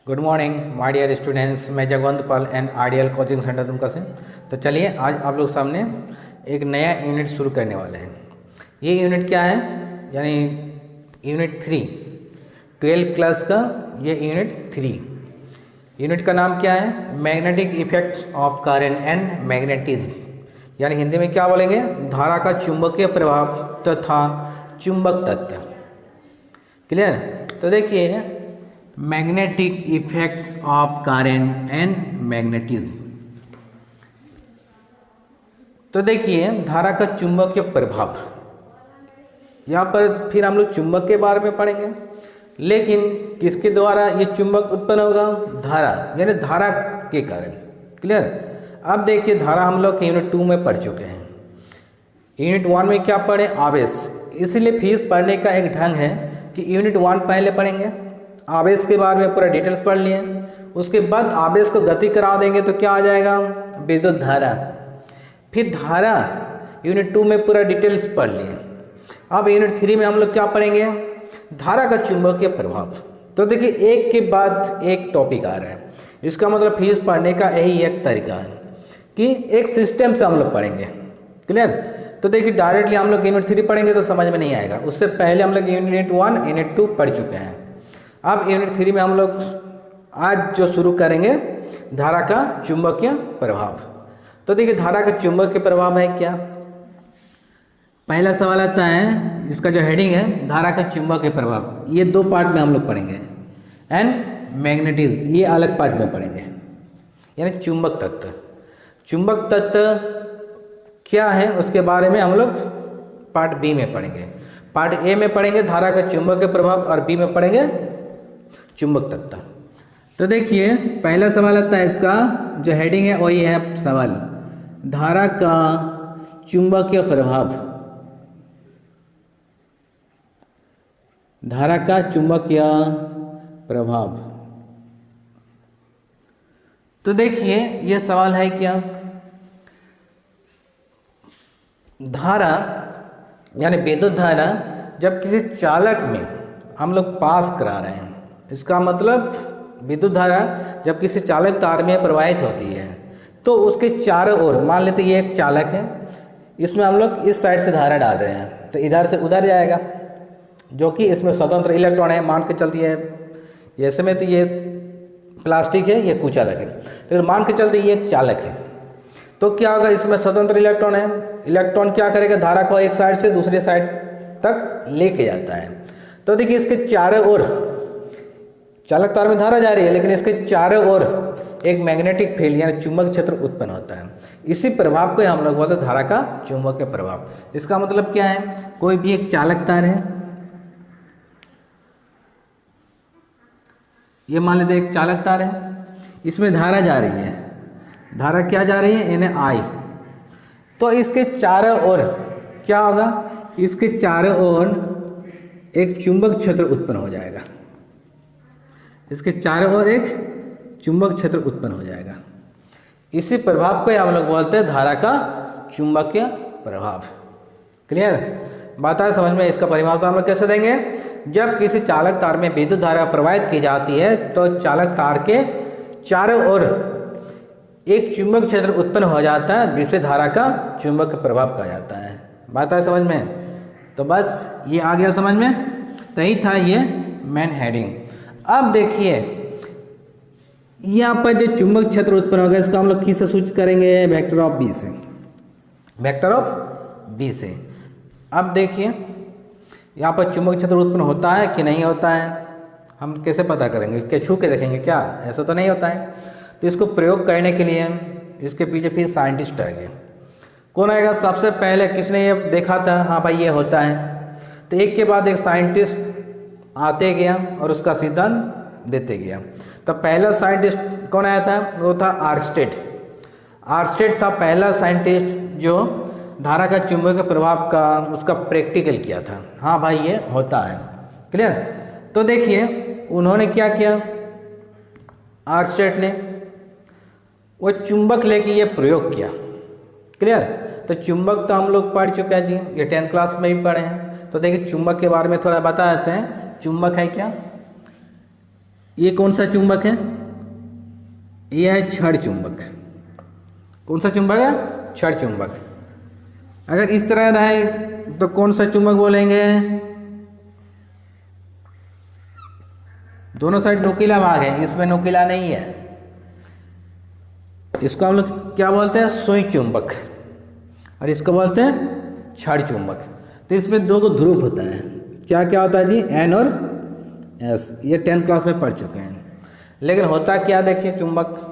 Good morning my dear students. मैं Jagwant Pal and ideal coaching centre Dumka से। तो चलिए आज आप लोग सामने एक नया यूनिट शुरू करने वाले हैं। ये यूनिट क्या है, यानी यूनिट 3 12 क्लास का ये यूनिट 3। यूनिट का नाम क्या है, magnetic effects of current and magnetism, यानी हिंदी में क्या बोलेंगे, धारा का चुंबकीय प्रभाव तथा चुंबक तत्व। क्लियर। तो देखिए magnetic effects of current and magnetism. तो देखिए धारा का चुंबकीय प्रभाव, यहाँ पर फिर हम लोग चुंबक के बारे में पढ़ेंगे, लेकिन किसके द्वारा ये चुंबक उत्पन्न होगा, धारा, यानी धारा के कारण। क्लियर। अब देखिए धारा हम लोग यूनिट 2 में पढ़ चुके हैं। यूनिट 1 में क्या पढ़े, आवेश। इसलिए फीस पढ़ने का एक ढंग है कि यूनिट 1 पहले पढ़ेंगे, आवेश के बारे में पूरा डिटेल्स पढ़ लिए, उसके बाद आवेश को गति करा देंगे तो क्या आ जाएगा, विद्युत धारा। फिर धारा यूनिट 2 में पूरा डिटेल्स पढ़ लिए। अब यूनिट 3 में हम लोग क्या पढ़ेंगे, धारा का चुंबकीय प्रभाव। तो देखिए एक के बाद एक टॉपिक आ रहा है, इसका मतलब फीस पढ़ने का यही एक तरीका है कि एक सिस्टम से हम लोग पढ़ेंगे। क्लियर। तो देखिए डायरेक्टली हम लोग यूनिट 3 पढ़ेंगे तो समझ में नहीं आएगा, उससे पहले हम लोग यूनिट 1 यूनिट 2 पढ़ चुके हैं। अब यूनिट 3 में हम लोग आज जो शुरू करेंगे, धारा का चुंबकीय प्रभाव। तो देखिए धारा का चुंबकीय प्रभाव है क्या, पहला सवाल आता है, इसका जो हेडिंग है धारा का चुंबकीय प्रभाव। ये 2 पार्ट में हम लोग पढ़ेंगे, एंड मैग्नेटिज्म ये अलग पार्ट में पढ़ेंगे, यानी चुंबक तत्व। चुंबक तत्व क्या है उसके बारे में हम लोग पार्ट बी में पढ़ेंगे। पार्ट ए में पढ़ेंगे धारा का चुंबकीय प्रभाव और बी में पढ़ेंगे चुंबक तत्व। तो देखिए पहला सवाल आता है, इसका जो हेडिंग है वही है सवाल, धारा का चुंबकीय प्रभाव। धारा का चुंबकीय प्रभाव। तो देखिए ये सवाल है क्या, धारा यानी विद्युत धारा जब किसी चालक में हम लोग पास करा रहे हैं, इसका मतलब विद्युत धारा जब किसी चालक तार में प्रवाहित होती है तो उसके चारों ओर, मान लेते ये एक चालक है, इसमें हम लोग इस साइड से धारा डाल रहे हैं तो इधर से उधर जाएगा, जो कि इसमें स्वतंत्र इलेक्ट्रॉन है, मान के चलती है। ऐसे में तो ये प्लास्टिक है, ये कुचालक है, तो मान के चलते ये एक चालक है, तो क्या होगा, इसमें स्वतंत्र इलेक्ट्रॉन है। इलेक्ट्रॉन क्या करेगा, धारा को एक साइड से दूसरे साइड तक लेके जाता है। तो देखिए इसके चारों ओर, चालक तार में धारा जा रही है लेकिन इसके चारों ओर एक मैग्नेटिक फील्ड यानी चुंबक क्षेत्र उत्पन्न होता है। इसी प्रभाव को हम लोग बोलते हैं धारा का चुंबकीय प्रभाव। इसका मतलब क्या है, कोई भी एक चालक तार है, ये मान लेते एक चालक तार है, इसमें धारा जा रही है, धारा क्या जा रही है, यानी आई। तो इसके चारों ओर क्या होगा, इसके चारों ओर एक चुंबक क्षेत्र उत्पन्न हो जाएगा, इसके चारों ओर एक चुंबक क्षेत्र उत्पन्न हो जाएगा। इसी प्रभाव को हम लोग बोलते हैं धारा का चुंबकीय प्रभाव। क्लियर बात है समझ में। इसका परिभाषा हम लोग कैसे देंगे, जब किसी चालक तार में विद्युत धारा प्रवाहित की जाती है तो चालक तार के चारों ओर एक चुंबक क्षेत्र उत्पन्न हो जाता है, जिसे धारा का चुंबकीय प्रभाव कहा जाता है। बात है समझ में। तो बस ये आ गया समझ में, तो यही था ये मेन हेडिंग। अब देखिए यहाँ पर जो चुंबक क्षेत्र उत्पन्न होगा इसका हम लोग किससे सूचित करेंगे, वेक्टर ऑफ बी से, वेक्टर ऑफ बी से। अब देखिए यहाँ पर चुंबक क्षेत्र उत्पन्न होता है कि नहीं होता है, हम कैसे पता करेंगे, क्या छू के देखेंगे क्या, ऐसा तो नहीं होता है। तो इसको प्रयोग करने के लिए इसके पीछे फिर साइंटिस्ट आएंगे। कौन आएगा, सबसे पहले किसने ये देखा था, हाँ भाई ये होता है, तो एक के बाद एक साइंटिस्ट आते गया और उसका सिद्धांत देते गया। तो पहला साइंटिस्ट कौन आया था, वो था आर्स्टेड। आर्स्टेड था पहला साइंटिस्ट जो धारा का चुंबकीय प्रभाव का उसका प्रैक्टिकल किया था, हाँ भाई ये होता है। क्लियर। तो देखिए उन्होंने क्या किया, आर्स्टेड ने वो चुंबक लेके ये प्रयोग किया। क्लियर। तो चुंबक तो हम लोग पढ़ चुके हैं जी, ये 10th क्लास में भी पढ़े हैं। तो देखिए चुंबक के बारे में थोड़ा बता देते हैं। चुंबक है क्या, ये कौन सा चुंबक है? ये है क्षण चुंबक। कौन सा चुंबक है? क्षण चुंबक। अगर इस तरह रहे तो कौन सा चुंबक बोलेंगे? दोनों साइड नुकीला भाग है, इसमें नुकीला नहीं है, इसको हम लोग क्या बोलते हैं? सुई चुंबक। और इसको बोलते हैं क्षण चुंबक। तो इसमें दो को ध्रुव होता है। क्या क्या होता है जी? एन और एस। ये 10th क्लास में पढ़ चुके हैं। लेकिन होता क्या, देखिए चुंबक,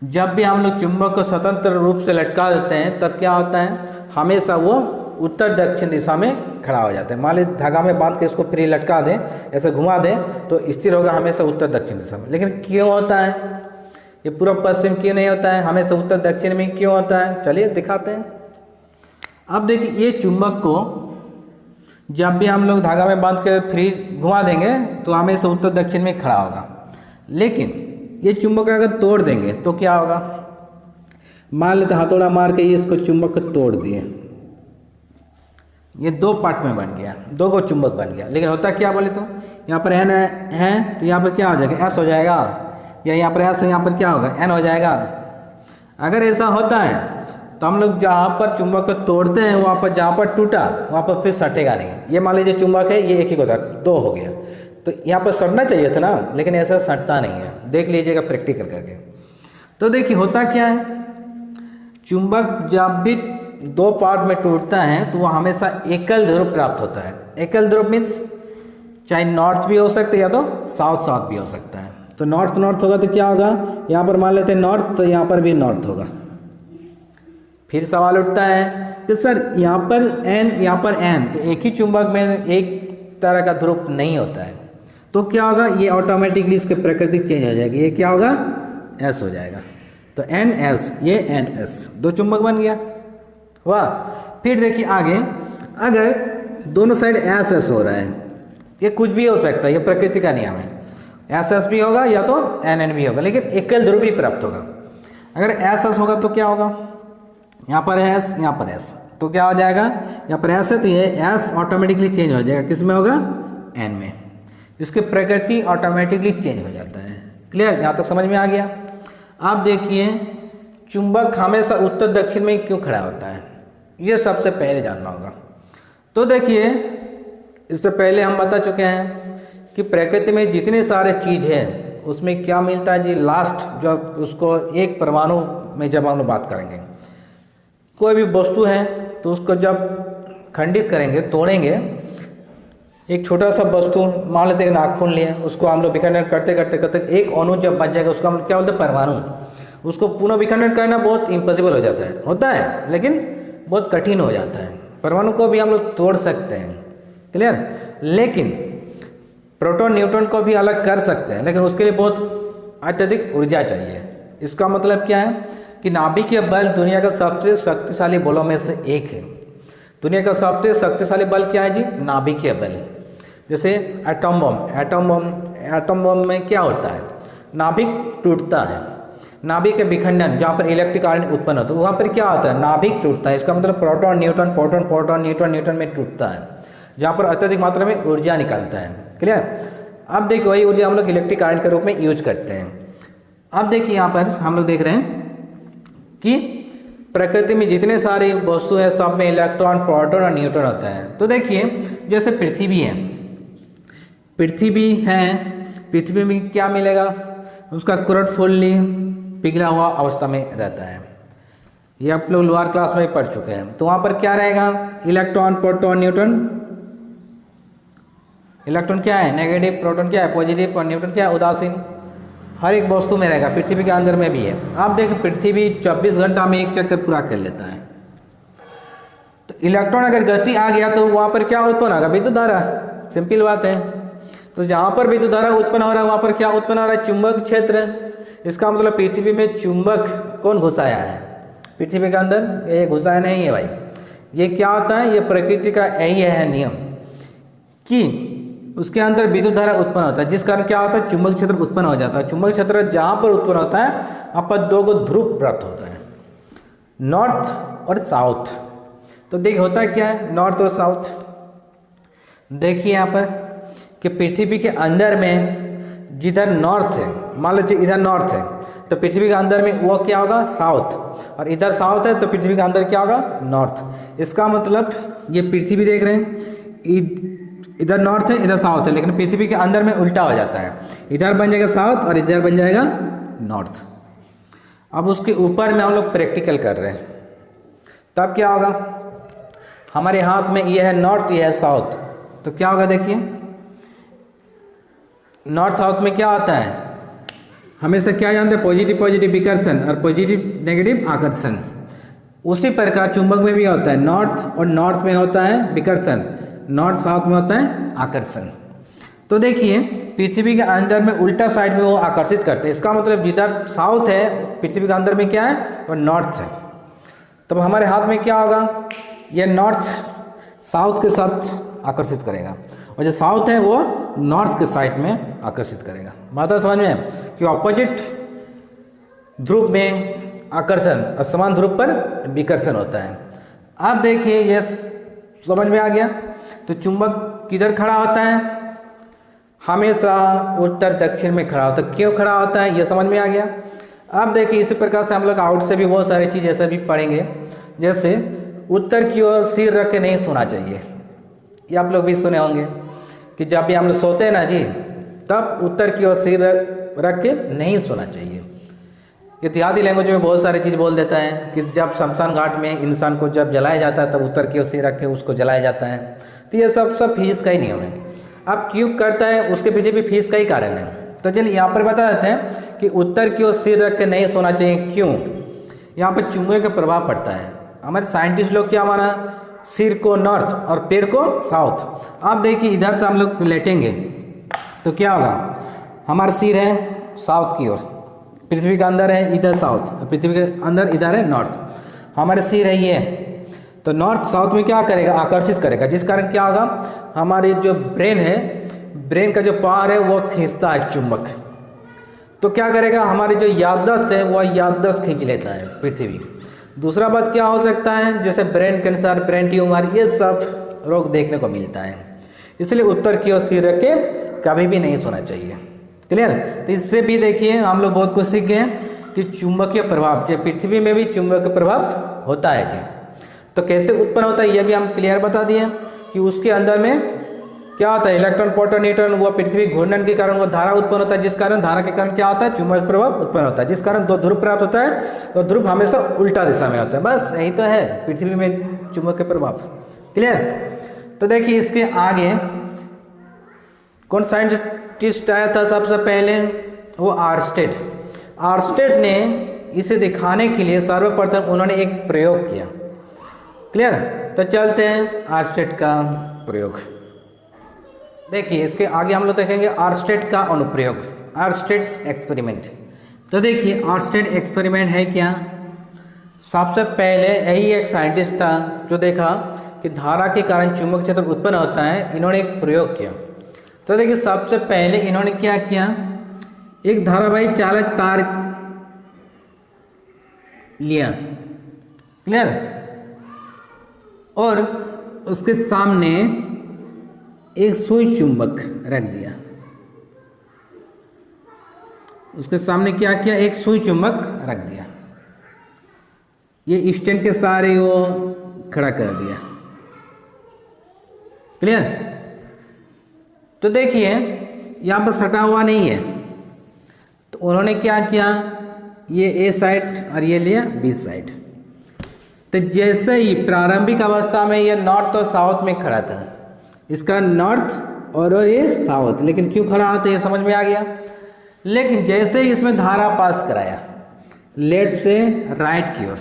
जब भी हम लोग चुंबक को स्वतंत्र रूप से लटका देते हैं तब क्या होता है? हमेशा वो उत्तर दक्षिण दिशा में खड़ा हो जाता है। मान लीजिए धागा में बांध के इसको फ्री लटका दें, ऐसे घुमा दें तो स्थिर होगा हमेशा उत्तर दक्षिण दिशा में। लेकिन क्यों होता है ये पूर्व पश्चिम क्यों नहीं होता है, हमेशा उत्तर दक्षिण में क्यों होता है? चलिए दिखाते हैं। अब देखिए ये चुंबक को जब भी हम लोग धागा में बांध के फ्री घुमा देंगे तो हमेशा उत्तर दक्षिण में खड़ा होगा। लेकिन ये चुंबक अगर तोड़ देंगे तो क्या होगा? मान लेते हथौड़ा मार के इसको चुंबक को तोड़ दिए, ये दो पार्ट में बन गया, दो को चुंबक बन गया। लेकिन होता क्या बोले तो, यहाँ पर एन है तो यहाँ पर क्या हो जाएगा? एस हो जाएगा, या यहाँ पर एस है, यहाँ पर क्या होगा? एन हो जाएगा। अगर ऐसा होता है तो हम लोग जहाँ पर चुंबक को तोड़ते हैं वहाँ पर जहाँ पर टूटा वहाँ पर फिर सटेगा नहीं। ये मान लीजिए चुंबक है, ये एक ही को था, दो हो गया, तो यहाँ पर सटना चाहिए था ना, लेकिन ऐसा सटता नहीं है। देख लीजिएगा प्रैक्टिकल करके। तो देखिए होता क्या है, चुंबक जब भी दो पार्ट में टूटता है तो वह हमेशा एकल ध्रुव प्राप्त होता है। एकल ध्रुव मीन्स चाहे नॉर्थ भी हो सकता है या तो साउथ साउथ भी हो सकता है। तो नॉर्थ नॉर्थ होगा तो क्या होगा? यहाँ पर मान लेते हैं नॉर्थ, तो यहाँ पर भी नॉर्थ होगा। फिर सवाल उठता है कि सर यहाँ पर एन, यहाँ पर एन, तो एक ही चुंबक में एक तरह का ध्रुव नहीं होता है, तो क्या होगा? ये ऑटोमेटिकली इसके प्रकृति चेंज हो जाएगी। ये क्या होगा? एस हो जाएगा। तो एन एस, ये एन एस, दो चुंबक बन गया। वाह। फिर देखिए आगे, अगर दोनों साइड एस एस हो रहा है, ये कुछ भी हो सकता है, ये प्रकृति का नियम है। एस एस भी होगा या तो एन एन भी होगा, लेकिन एकल ध्रुव भी प्राप्त होगा। अगर एस एस होगा तो क्या होगा? यहाँ पर एस, यहाँ पर एस, तो क्या हो जाएगा? यहाँ पर एस है तो ये एस ऑटोमेटिकली चेंज हो जाएगा, किस में होगा? एन में। इसकी प्रकृति ऑटोमेटिकली चेंज हो जाता है। क्लियर? यहाँ तक समझ में आ गया। आप देखिए चुंबक हमेशा उत्तर दक्षिण में क्यों खड़ा होता है, ये सबसे पहले जानना होगा। तो देखिए इससे पहले हम बता चुके हैं कि प्रकृति में जितने सारे चीज़ हैं उसमें क्या मिलता है जी? लास्ट जब उसको एक परमाणु में जब हम लोग बात करेंगे, कोई भी वस्तु है तो उसको जब खंडित करेंगे, तोड़ेंगे, एक छोटा सा वस्तु मान लेते हैं नाखून लिए, उसको हम लोग विखंडन करते करते करते एक अणु जब बच जाएगा उसको हम क्या बोलते हैं? परमाणु। उसको पुनः विखंडन करना बहुत इम्पॉसिबल हो जाता है, होता है लेकिन बहुत कठिन हो जाता है। परमाणु को भी हम लोग तोड़ सकते हैं, क्लियर, लेकिन प्रोटॉन न्यूट्रॉन को भी अलग कर सकते हैं, लेकिन उसके लिए बहुत अत्यधिक ऊर्जा चाहिए। इसका मतलब क्या है कि नाभिकीय बल दुनिया का सबसे शक्तिशाली बलों में से एक है। दुनिया का सबसे शक्तिशाली बल क्या है जी? नाभिकीय बल। जैसे एटम बम में क्या होता है? नाभिक टूटता है, नाभिक के विखंडन, जहाँ पर इलेक्ट्रिक करंट उत्पन्न होता है वहाँ पर क्या होता है? नाभिक टूटता है। इसका मतलब proton neutron, proton proton, neutron neutron में टूटता है, जहाँ पर अत्यधिक मात्रा में ऊर्जा निकलता है। क्लियर? अब देखिए वही ऊर्जा हम लोग इलेक्ट्रिक करंट के रूप में यूज करते हैं। अब देखिए यहाँ पर हम लोग देख रहे हैं कि प्रकृति में जितने सारे वस्तु हैं सब में इलेक्ट्रॉन, प्रोटॉन और न्यूट्रॉन होता है। तो देखिए जैसे पृथ्वी है, पृथ्वी में क्या मिलेगा? उसका क्रस्ट फुल्ली पिघला हुआ अवस्था में रहता है। ये आप लोग लोअर क्लास में पढ़ चुके हैं। तो वहाँ पर क्या रहेगा? Electron, proton, neutron. इलेक्ट्रॉन क्या है? नेगेटिव, प्रोटॉन क्या है? पॉजिटिव, और न्यूट्रॉन क्या है? उदासीन। हर एक वस्तु में रहेगा, पृथ्वी के अंदर में भी है। आप देखें पृथ्वी 24 घंटा में एक चक्कर पूरा कर लेता है। तो इलेक्ट्रॉन अगर गति आ गया तो वहाँ पर क्या उत्पन्न होगा? विद्युत धारा। सिंपल बात है। तो जहाँ पर विद्युत धारा उत्पन्न हो रहा है वहाँ पर क्या उत्पन्न हो रहा है? चुंबक क्षेत्र। इसका मतलब पृथ्वी में चुंबक कौन घुसाया है? पृथ्वी के अंदर ये घुसाया नहीं है भाई। ये क्या होता है? ये प्रकृति का यही है नियम कि उसके अंदर विद्युत धारा उत्पन्न होता है, जिस कारण क्या होता है? चुंबक क्षेत्र उत्पन्न हो जाता है। चुंबक क्षेत्र जहाँ पर उत्पन्न होता है वहाँ पर दो को ध्रुव प्राप्त होता है, नॉर्थ और साउथ। तो देखिए होता है क्या है नॉर्थ और साउथ। देखिए यहाँ पर कि पृथ्वी के अंदर में जिधर नॉर्थ है, मान लीजिए इधर नॉर्थ है तो पृथ्वी के अंदर में वो क्या होगा साउथ, और इधर साउथ है तो पृथ्वी के अंदर क्या होगा नॉर्थ। इसका मतलब ये पृथ्वी देख रहे हैं इधर नॉर्थ है इधर साउथ है, लेकिन पृथ्वी के अंदर में उल्टा हो जाता है, इधर बन जाएगा साउथ और इधर बन जाएगा नॉर्थ। अब उसके ऊपर में हम लोग प्रैक्टिकल कर रहे हैं, तब क्या होगा, हमारे हाथ में ये है नॉर्थ ये है साउथ, तो क्या होगा देखिए नॉर्थ साउथ में क्या आता है, हमेशा क्या जानते हैं पॉजिटिव पॉजिटिव विकर्षण और पॉजिटिव नेगेटिव आकर्षण। उसी प्रकार चुंबक में भी होता है, नॉर्थ और नॉर्थ में होता है विकर्षण, नॉर्थ साउथ में होता है आकर्षण। तो देखिए पृथ्वी के अंदर में उल्टा साइड में वो आकर्षित करते हैं, इसका मतलब जिधर साउथ है पृथ्वी के अंदर में क्या है वो नॉर्थ है। तब हमारे हाथ में क्या होगा, ये नॉर्थ साउथ के साथ आकर्षित करेगा और जो साउथ है वो नॉर्थ के साइड में आकर्षित करेगा। बात समझ में कि ऑपोजिट ध्रुव में आकर्षण और समान ध्रुव पर विकर्षण होता है। आप देखिए ये समझ में आ गया। तो चुंबक किधर खड़ा होता है, हमेशा उत्तर दक्षिण में खड़ा होता है। क्यों खड़ा होता है ये समझ में आ गया। अब देखिए इसी प्रकार से हम लोग आउट से भी बहुत सारी चीज़ ऐसे भी पढ़ेंगे, जैसे उत्तर की ओर सिर रख के नहीं सोना चाहिए। ये आप लोग भी सुने होंगे कि जब भी हम लोग सोते हैं ना जी, तब उत्तर की ओर सिर रख के नहीं सोना चाहिए। इत्यादि लैंग्वेज में बहुत सारी चीज़ बोल देता है कि जब शमशान घाट में इंसान को जब जलाया जाता है तब उत्तर की ओर सिर रख के उसको जलाया जाता है। तो ये सब फीस का ही नियम है। अब क्यों करता है उसके पीछे भी फीस का ही कारण है। तो चलिए यहाँ पर बता देते हैं कि उत्तर की ओर सिर रख के नहीं सोना चाहिए। क्यों, यहाँ पर चुंबक का प्रभाव पड़ता है। हमारे साइंटिस्ट लोग क्या माना, सिर को नॉर्थ और पैर को साउथ। आप देखिए इधर से हम लोग लेटेंगे तो क्या होगा, हमारा सिर है साउथ की ओर, पृथ्वी के अंदर है इधर साउथ, पृथ्वी के अंदर इधर है नॉर्थ। हमारे सिर है ये, तो नॉर्थ साउथ में क्या करेगा, आकर्षित करेगा, जिस कारण क्या होगा, हमारे जो ब्रेन है, ब्रेन का जो पावर है वो खींचता है चुंबक। तो क्या करेगा, हमारी जो याददाश्त है वह याददाश्त खींच लेता है पृथ्वी। दूसरा बात क्या हो सकता है, जैसे ब्रेन कैंसर, ब्रेन ट्यूमर, ये सब रोग देखने को मिलता है। इसलिए उत्तर की ओर सिर रख के कभी भी नहीं सोना चाहिए। क्लियर। तो इससे भी देखिए हम लोग बहुत कुछ सीख गए हैं कि चुंबकीय प्रभाव, जो पृथ्वी में भी चुंबकीय प्रभाव होता है जी। तो कैसे उत्पन्न होता है ये भी हम क्लियर बता दिए कि उसके अंदर में क्या होता है, इलेक्ट्रॉन प्रोटॉन न्यूट्रॉन, वो पृथ्वी घूर्णन के कारण वो धारा उत्पन्न होता है, जिस कारण धारा के कारण क्या होता है, चुंबकीय प्रभाव उत्पन्न होता है, जिस कारण दो ध्रुव प्राप्त होता है। तो ध्रुव हमेशा उल्टा दिशा में होता है। बस यही तो है पृथ्वी में चुंबकीय प्रभाव। क्लियर। तो देखिए इसके आगे कौन साइंटिस्ट आया था सबसे पहले, वो आर्स्टेड। आर्स्टेड ने इसे दिखाने के लिए सर्वप्रथम उन्होंने एक प्रयोग किया। क्लियर। तो चलते हैं आर्स्टेड का प्रयोग। देखिए इसके आगे हम लोग देखेंगे आर्स्टेड का अनुप्रयोग, आर्स्टेड्स एक्सपेरिमेंट। तो देखिए आर्स्टेड एक्सपेरिमेंट है क्या, सबसे पहले यही एक साइंटिस्ट था जो देखा कि धारा के कारण चुंबक क्षेत्र उत्पन्न होता है। इन्होंने एक प्रयोग किया। तो देखिए सबसे पहले इन्होंने क्या किया, एक धारावाही चालक तार लिया। क्लियर। और उसके सामने एक सुई चुंबक रख दिया। उसके सामने क्या किया, एक सुई चुंबक रख दिया। ये स्टैंड के सारे वो खड़ा कर दिया। क्लियर। तो देखिए यहाँ पर सटा हुआ नहीं है, तो उन्होंने क्या किया, ये ए साइड और ये लिया बी साइड। तो जैसे ही प्रारंभिक अवस्था में ये नॉर्थ और साउथ में खड़ा था, इसका नॉर्थ और ये साउथ, लेकिन क्यों खड़ा होता है ये समझ में आ गया। लेकिन जैसे ही इसमें धारा पास कराया लेफ्ट से राइट की ओर,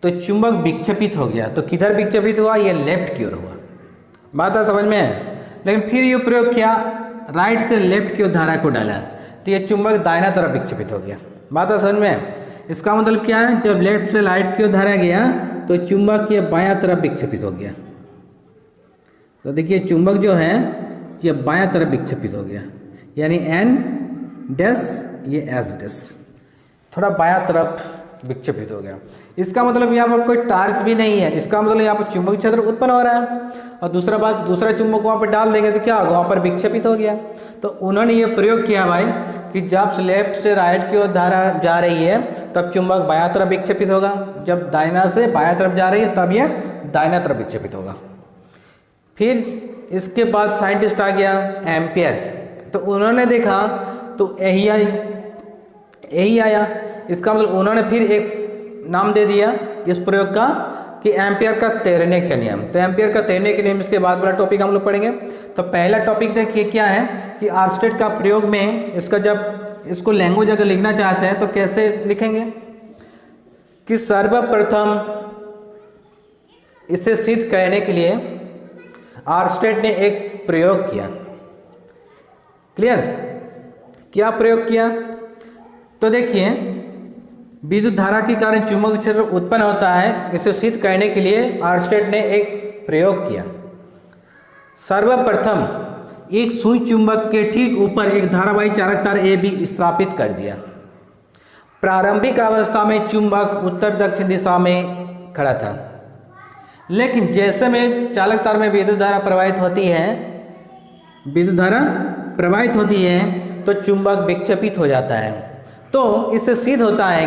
तो चुंबक विक्षेपित हो गया। तो किधर विक्षेपित हुआ, ये लेफ्ट की ओर हुआ। बात है समझ में। लेकिन फिर ये प्रयोग किया, राइट से लेफ्ट की ओर धारा को डाला, तो ये चुंबक दाहिना तरफ विक्षेपित हो गया। बात है समझ में। इसका मतलब क्या है, जब लेफ्ट से राइट की ओर धारा गया तो चुंबक ये बायां तरफ विक्षेपित हो गया। तो देखिए चुंबक जो है ये बायां तरफ विक्षेपित हो गया, यानी एन डैश ये एस डैश, थोड़ा बायां तरफ विक्षेपित हो गया। इसका मतलब यहाँ पर कोई टार्च भी नहीं है, इसका मतलब यहाँ पर चुंबकीय क्षेत्र उत्पन्न हो रहा है। और दूसरा बात, दूसरा चुंबक वहाँ पर डाल देंगे तो क्या होगा, वहाँ पर विक्षेपित हो गया। तो उन्होंने ये प्रयोग किया भाई कि जब लेफ्ट से राइट की ओर धारा जा रही है तब चुंबक बायां तरफ विक्षेपित होगा, जब दाहिना से बायां तरफ जा रही है तब यह दाहिना तरफ विक्षेपित होगा। फिर इसके बाद साइंटिस्ट आ गया एम्पियर, तो उन्होंने देखा तो यही आया। इसका मतलब उन्होंने फिर एक नाम दे दिया इस प्रयोग का कि एम्पियर का तैरने का नियम। तो एम्पियर का तैरने के नियम इसके बाद वाला टॉपिक हम लोग पढ़ेंगे। तो पहला टॉपिक देखिए क्या है कि आर्स्टेड का प्रयोग में इसका जब इसको लैंग्वेज अगर लिखना चाहते हैं तो कैसे लिखेंगे कि सर्वप्रथम इसे सिद्ध करने के लिए आर्स्टेड ने एक प्रयोग किया। क्लियर, क्या प्रयोग किया? तो देखिए विद्युत धारा के कारण चुंबकीय क्षेत्र उत्पन्न होता है, इसे सिद्ध करने के लिए आर्स्टेड ने एक प्रयोग किया। सर्वप्रथम एक सुई चुंबक के ठीक ऊपर एक धारावाही चालक तार ए बी स्थापित कर दिया। प्रारंभिक अवस्था में चुंबक उत्तर दक्षिण दिशा में खड़ा था, लेकिन जैसे में चालक तार में विद्युत धारा प्रवाहित होती है तो चुंबक विक्षेपित हो जाता है। तो इससे सिद्ध होता है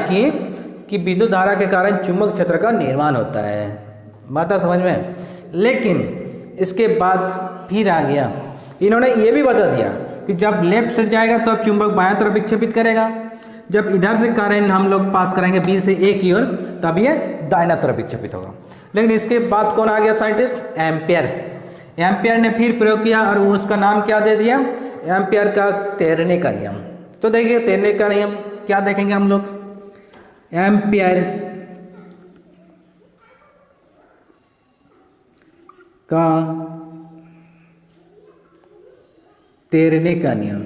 कि विद्युत धारा के कारण चुंबक क्षेत्र का निर्माण होता है। बात समझ में? लेकिन इसके बाद फिर आ गया, इन्होंने ये भी बता दिया कि जब लेफ्ट से जाएगा तो अब चुंबक बायां तरफ विक्षेपित करेगा, जब इधर से करंट हम लोग पास करेंगे बी से ए की ओर तब ये दाहिना तरफ विक्षेपित होगा। लेकिन इसके बाद कौन आ गया साइंटिस्ट? एम्पियर। एम्पियर ने फिर प्रयोग किया और उसका नाम क्या दे दिया? एम्पियर का तैरने का नियम। तो देखिए तैरने का नियम क्या देखेंगे हम लोग, एम्पियर का तैरने का नियम।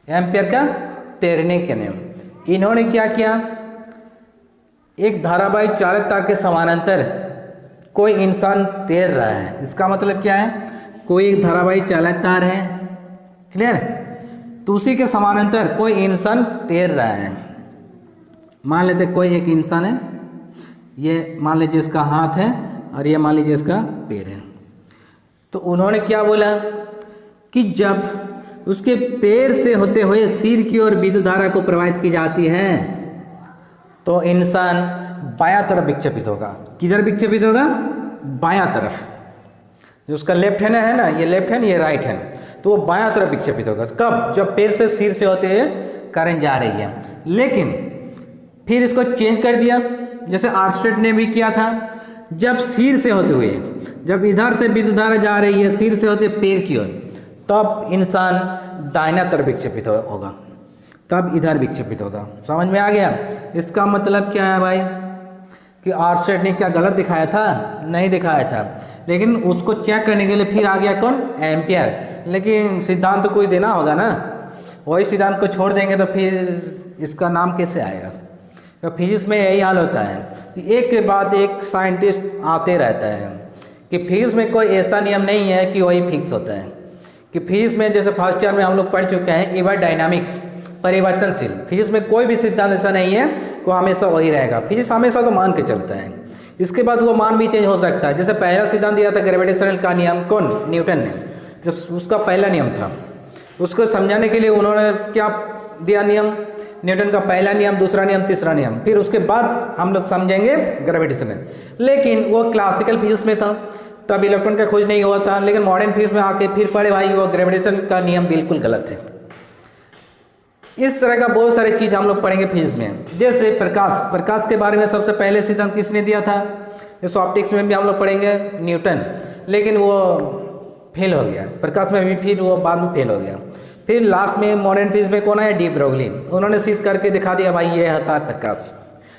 एम्पियर का तैरने का नियम इन्होंने क्या किया, एक धारावाही चालक तार के समानांतर कोई इंसान तैर रहा है। इसका मतलब क्या है, कोई एक धारावाही चालक तार है, क्लियर, तो उसी के समानांतर कोई इंसान तैर रहा है। मान लेते कोई एक इंसान है, ये मान लीजिए इसका हाथ है और ये मान लीजिए इसका पैर है। तो उन्होंने क्या बोला कि जब उसके पैर से होते हुए सिर की ओर विद्युत धारा को प्रवाहित की जाती है तो इंसान बायां तरफ विक्षेपित होगा। किधर विक्षेपित होगा? बायां तरफ। जो उसका लेफ्ट हैंड है ना, ये लेफ्ट हैंड, ये राइट हैंड, तो वो बायां तरफ विक्षेपित होगा। कब? जब पैर से सिर से होते हुए करंट जा रही है। लेकिन फिर इसको चेंज कर दिया, जैसे आर्स्टेड ने भी किया था। जब सिर से होते हुए, जब इधर से विद्युत धारा जा रही है सिर से होते पैर की ओर, तब इंसान दाहिना तरफ विक्षेपित होगा, तब इधर विक्षेपित होगा। समझ में आ गया? इसका मतलब क्या है भाई कि आर्स्टेड ने क्या गलत दिखाया था? नहीं दिखाया था, लेकिन उसको चेक करने के लिए फिर आ गया कौन? एम्पियर। लेकिन सिद्धांत तो कोई देना होगा ना, वही सिद्धांत को छोड़ देंगे तो फिर इसका नाम कैसे आएगा? तो फिजिक्स में यही हाल होता है कि एक के बाद एक साइंटिस्ट आते रहता है, कि फिजिक्स में कोई ऐसा नियम नहीं है कि वही फिक्स होता है। कि फिजिक्स में जैसे फर्स्ट ईयर में हम लोग पढ़ चुके हैं एवर डायनामिक, परिवर्तनशील। फिजिक्स में कोई भी सिद्धांत ऐसा नहीं है कि हमेशा वही रहेगा। फिजिक्स हमेशा तो मान के चलता है, इसके बाद वो मान भी चेंज हो सकता है। जैसे पहला सिद्धांत दिया था ग्रेविटेशनल का नियम, कौन? न्यूटन ने, जो उसका पहला नियम था। उसको समझाने के लिए उन्होंने क्या दिया नियम? न्यूटन का पहला नियम, दूसरा नियम, तीसरा नियम। फिर उसके बाद हम लोग समझेंगे ग्रेविटेशनल। लेकिन वो क्लासिकल फिजिक्स में था, तब इलेक्ट्रॉन का खोज नहीं हुआ था। लेकिन मॉडर्न फिजिक्स में आके फिर पढ़े भाई वो ग्रेविटेशन का नियम बिल्कुल गलत है। इस तरह का बहुत सारी चीज़ हम लोग पढ़ेंगे फिजिक्स में। जैसे प्रकाश के बारे में सबसे पहले सिद्धांत किसने दिया था? इस ऑप्टिक्स में भी हम लोग पढ़ेंगे न्यूटन, लेकिन वो फेल हो गया। प्रकाश में भी फिर वो बाद में फेल हो गया। फिर लास्ट में मॉडर्न फिजिक्स में कौन है? De Broglie. उन्होंने सिद्ध करके दिखा दिया भाई ये होता है प्रकाश।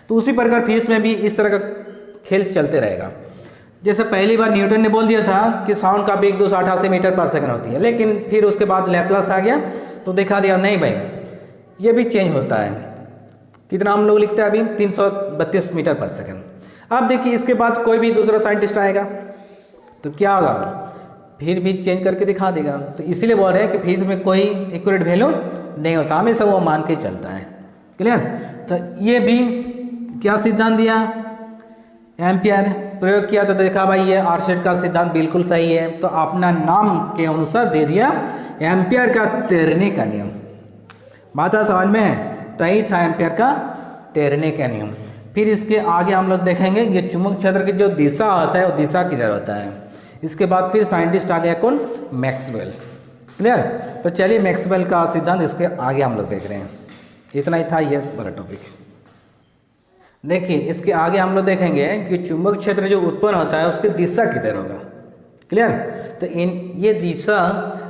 तो उसी प्रकार फिजिक्स में भी इस तरह का खेल चलते रहेगा। जैसे पहली बार न्यूटन ने बोल दिया था कि साउंड का वेग 288 मीटर पर सेकंड होती है, लेकिन फिर उसके बाद लैप्लास आ गया तो दिखा दिया नहीं भाई ये भी चेंज होता है। कितना हम लोग लिखते हैं अभी? 332 मीटर पर सेकंड। अब देखिए इसके बाद कोई भी दूसरा साइंटिस्ट आएगा तो क्या होगा? फिर भी चेंज करके दिखा देगा। तो इसीलिए बोल रहे हैं कि फिर में कोई एक्यूरेट वैल्यू नहीं होता, हमेशा वो मान के चलता है। क्लियर। तो ये भी क्या सिद्धांत दिया, एम्पियर प्रयोग किया तो देखा भाई ये आर्सेट का सिद्धांत बिल्कुल सही है, तो अपना नाम के अनुसार दे दिया एम्पियर का तैरने का नियम। बात है समझ में, तो यही था एम्पियर का तैरने का नियम। फिर इसके आगे हम लोग देखेंगे ये चुंबक क्षेत्र की जो दिशा होता है वो दिशा किधर होता है। इसके बाद फिर साइंटिस्ट आ गया कौन, मैक्सवेल। क्लियर। तो चलिए मैक्सवेल का सिद्धांत इसके आगे हम लोग देख रहे हैं। इतना ही था ये बड़ा टॉपिक। देखिए इसके आगे हम लोग देखेंगे कि चुंबक क्षेत्र जो उत्पन्न होता है उसकी दिशा किधर होगा। क्लियर। तो ये दिशा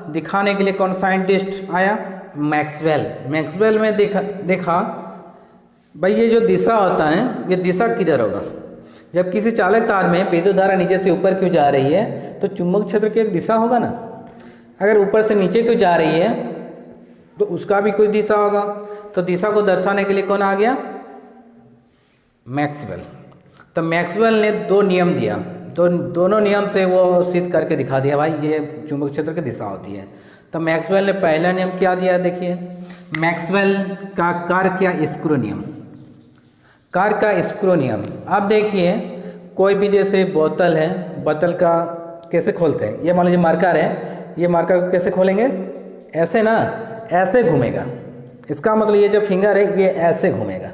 दिखाने के लिए कौन साइंटिस्ट आया, मैक्सवेल। मैक्सवेल में देखा भाई ये जो दिशा होता है ये दिशा किधर होगा। जब किसी चालक तार में विद्युत धारा नीचे से ऊपर क्यों जा रही है तो चुंबक क्षेत्र की एक दिशा होगा ना। अगर ऊपर से नीचे क्यों जा रही है तो उसका भी कोई दिशा होगा। तो दिशा को दर्शाने के लिए कौन आ गया, मैक्सवेल। तो मैक्सवेल ने दो नियम दिया, तो दोनों नियम से वो सिद्ध करके दिखा दिया भाई ये चुंबक क्षेत्र की दिशा होती है। तो मैक्सवेल ने पहला नियम क्या दिया, देखिए मैक्सवेल का कार्य क्या, स्क्रू नियम। कार्य का स्क्रू नियम। अब देखिए कोई भी जैसे बोतल है, बोतल का कैसे खोलते हैं, ये मान लीजिए मार्कर है, ये मार्कर को कैसे खोलेंगे, ऐसे ना, ऐसे घूमेगा। इसका मतलब ये जो फिंगर है ये ऐसे घूमेगा,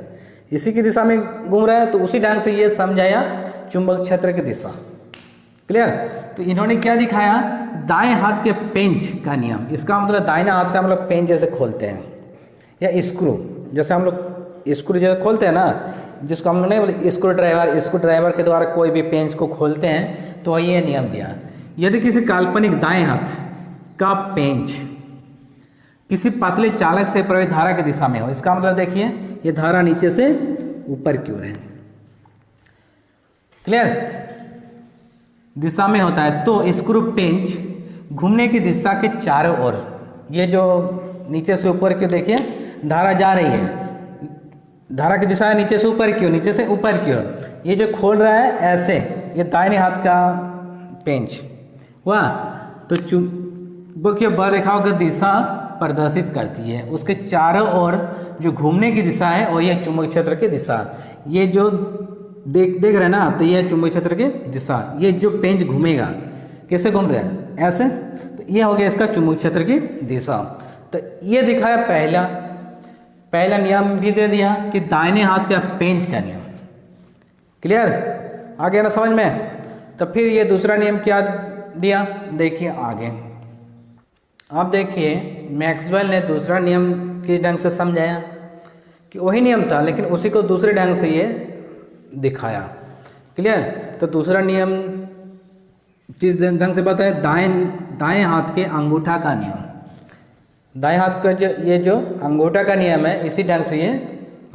इसी की दिशा में घूम रहा है। तो उसी ढंग से ये समझाया चुंबक क्षेत्र की दिशा। क्लियर। तो इन्होंने क्या दिखाया, दाएं हाथ के पेंच का नियम। इसका मतलब दाहिना हाथ से हम लोग पेंच जैसे खोलते हैं, या स्क्रू जैसे हम लोग स्क्रू जैसे खोलते हैं ना, जिसको हम लोग नहीं बोलते स्क्रू ड्राइवर के द्वारा कोई भी पेंच को खोलते हैं, तो ये नियम दिया। यदि किसी काल्पनिक दाएं हाथ का पेंच किसी पतले चालक से प्रवाहित धारा की दिशा में हो, इसका मतलब देखिए ये धारा नीचे से ऊपर की ओर है। क्लियर। दिशा में होता है तो स्क्रू पेंच घूमने की दिशा के चारों ओर, ये जो नीचे से ऊपर की ओर देखिए धारा जा रही है, धारा की दिशा है नीचे से ऊपर की ओर, नीचे से ऊपर की ओर। ये जो खोल रहा है ऐसे, ये दाहिने हाथ का पेंच हुआ। तो चुंबक की बल रेखाओं की दिशा प्रदर्शित करती है, उसके चारों ओर जो घूमने की दिशा है वही है चुंबक क्षेत्र की दिशा। ये जो देख रहे हैं ना, तो ये है चुंबक क्षेत्र की दिशा। ये जो पेंच घूमेगा कैसे घूम रहा है, ऐसे, तो ये हो गया इसका चुंबक क्षेत्र की दिशा। तो ये दिखाया पहला नियम भी दे दिया कि दाहिने हाथ का पेंच का नियम। क्लियर, आ गया ना समझ में। तो फिर ये दूसरा नियम क्या दिया, देखिए आगे आप देखिए मैक्सवेल ने दूसरा नियम किस ढंग से समझाया कि वही नियम था लेकिन उसी को दूसरे ढंग से ये दिखाया। क्लियर। तो दूसरा नियम किस ढंग से बताया, दाएं हाथ के अंगूठा का नियम। दाएं हाथ का जो अंगूठा का नियम है इसी ढंग से ये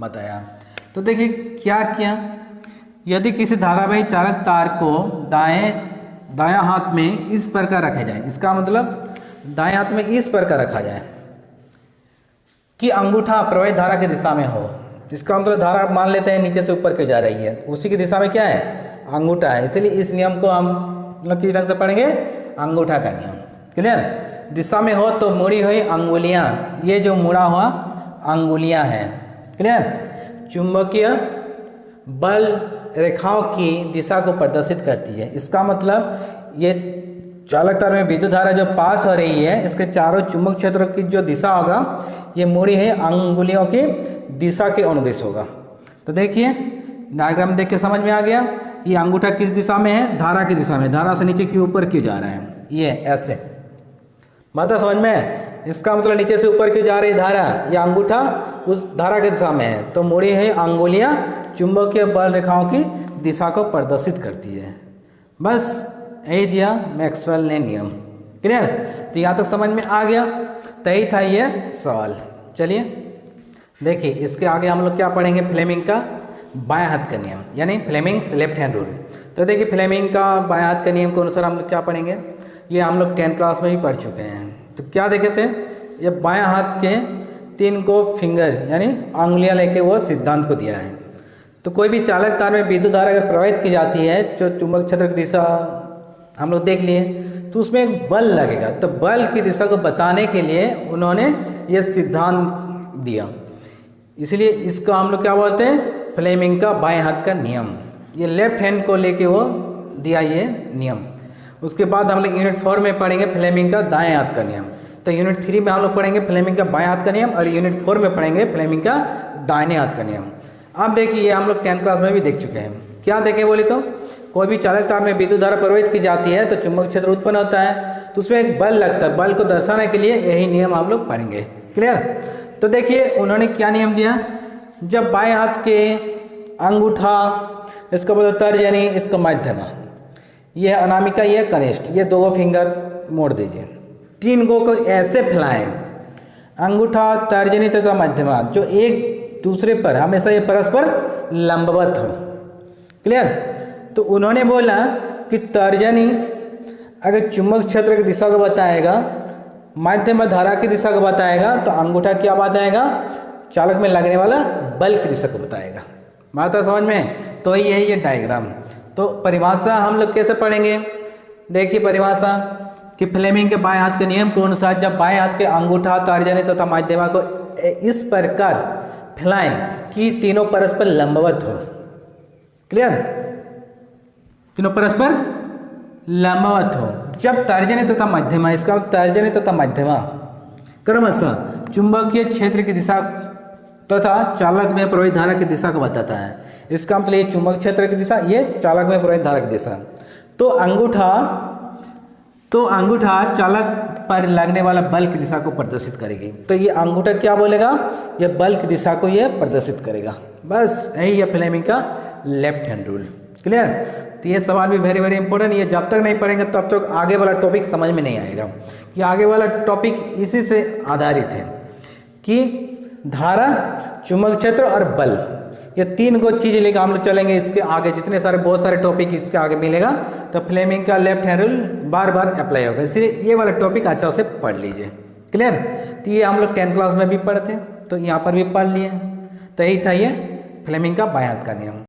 बताया। तो देखिए क्या किया, यदि किसी धारावाही चालक तार को दायां हाथ में इस प्रकार रखा जाए, इसका मतलब दाएं हाथ में इस प्रकार रखा जाए कि अंगूठा प्रवाहित धारा की दिशा में हो। इसका मतलब धारा मान लेते हैं नीचे से ऊपर के जा रही है, उसी की दिशा में क्या है, अंगूठा है। इसलिए इस नियम को हम मतलब किस ढंग से पढ़ेंगे, अंगूठा का नियम। क्लियर। दिशा में हो तो मुड़ी हुई अंगुलियां, ये जो मुड़ा हुआ अंगुलियां हैं। क्लियर। चुंबकीय बल रेखाओं की दिशा को प्रदर्शित करती है। इसका मतलब ये चालक तार में विद्युत धारा जो पास हो रही है इसके चारों चुंबक क्षेत्र की जो दिशा होगा ये मुड़ी है अंगुलियों की दिशा के अनुदिश होगा। तो देखिए डायग्राम देख के समझ में आ गया, ये अंगूठा किस दिशा में है, धारा की दिशा में। धारा से नीचे क्यों ऊपर क्यों जा रहा है, ये ऐसे मतलब समझ में। इसका मतलब नीचे से ऊपर क्यों जा रही धारा, ये अंगूठा उस धारा की दिशा में है, तो मुड़ी है अंगुलियां चुंबकीय बल रेखाओं की दिशा को प्रदर्शित करती है। बस यही दिया मैक्सवेल ने नियम। क्लियर। तो यहाँ तक समझ में आ गया, तो यही था ये सवाल। चलिए देखिए इसके आगे हम लोग क्या पढ़ेंगे, फ्लेमिंग का बाएं हाथ का नियम, यानी फ्लेमिंग्स लेफ्ट हैंड रूल। तो देखिए फ्लेमिंग का बाएं हाथ का नियम के अनुसार हम लोग क्या पढ़ेंगे, ये हम लोग 10th क्लास में भी पढ़ चुके हैं। तो क्या देखे थे, ये बाएं हाथ के 3 को फिंगर यानी अंगुलियां लेके वो सिद्धांत को दिया है। तो कोई भी चालक तार में विद्युत धारा अगर प्रवाहित की जाती है, जो चुंबक क्षेत्र की दिशा हम लोग देख लिए, तो उसमें एक बल लगेगा, तो बल की दिशा को बताने के लिए उन्होंने ये सिद्धांत दिया। इसलिए इसका हम लोग क्या बोलते हैं, फ्लेमिंग का बाएं हाथ का नियम। ये लेफ्ट हैंड को लेके वो दिया ये नियम। उसके बाद हम लोग यूनिट 4 में पढ़ेंगे फ्लेमिंग का दाएं हाथ का नियम। तो यूनिट 3 में हम लोग पढ़ेंगे फ्लेमिंग का बाएं हाथ का नियम और यूनिट 4 में पढ़ेंगे फ्लेमिंग का दाहिने हाथ का नियम। अब देखिए ये हम लोग 10th क्लास में भी देख चुके हैं। क्या देखें बोले तो कोई भी चालक तार में विद्युत धारा प्रवाहित की जाती है तो चुंबक क्षेत्र उत्पन्न होता है, तो उसमें एक बल लगता है। बल को दर्शाने के लिए यही नियम हम लोग पढ़ेंगे। क्लियर। तो देखिए उन्होंने क्या नियम दिया, जब बाएं हाथ के अंगूठा, इसका बोलते तर्जनी, इसका मध्यमा, यह अनामिका, यह कनिष्ठ, ये दो फिंगर मोड़ दीजिए। 3 गो को ऐसे फैलाएं, अंगूठा, तर्जनी तथा मध्यमा, जो एक दूसरे पर हमेशा ये परस्पर लंबवत हो। क्लियर। तो उन्होंने बोला कि तर्जनी अगर चुंबक क्षेत्र की दिशा को बताएगा, मध्यमा धारा की दिशा को बताएगा, तो अंगूठा क्या बताएगा, चालक में लगने वाला बल की दिशा को बताएगा। बात है समझ में। तो ये है ये डायग्राम। तो परिभाषा हम लोग कैसे पढ़ेंगे, देखिए परिभाषा कि फ्लेमिंग के बाएं हाथ के नियम के अनुसार जब बाएं हाथ के अंगूठा, तर्जनी तथा मध्यमा को इस प्रकार फैलाएं कि तीनों परस्पर लंबवत हो। क्लियर। तीनों परस्पर लंबवत हो। जब तर्जनी तथा मध्यमा, इसका तर्जनी तथा मध्यमा क्रमशः चुंबकीय क्षेत्र की दिशा तथा चालक में प्रवाहित धारा की दिशा को बताता है। इसका मतलब ये चुंबक क्षेत्र की दिशा, ये चालक में प्रवाहित धारा की दिशा। तो अंगूठा चालक पर लगने वाला बल की दिशा को प्रदर्शित करेगी। तो ये अंगूठा क्या बोलेगा, ये बल की दिशा को ये प्रदर्शित करेगा। बस यही है फ्लेमिंग का लेफ्ट हैंड रूल। क्लियर। तो ये सवाल भी वेरी वेरी इंपॉर्टेंट। ये जब तक नहीं पढ़ेंगे तब तक आगे वाला टॉपिक समझ में नहीं आएगा। कि आगे वाला टॉपिक इसी से आधारित है कि धारा, चुंबक क्षेत्र और बल, ये 3 को चीज़ लेकर हम लोग चलेंगे। इसके आगे जितने सारे बहुत सारे टॉपिक इसके आगे मिलेगा, तो फ्लेमिंग का लेफ्ट हैंड रूल बार बार अप्लाई होगा। इसलिए ये वाला टॉपिक अच्छा से पढ़ लीजिए। क्लियर। तो ये हम लोग 10th क्लास में भी पढ़ते, तो यहाँ पर भी पढ़ लिए। तो यही था ये फ्लेमिंग का बाएं हाथ का नियम।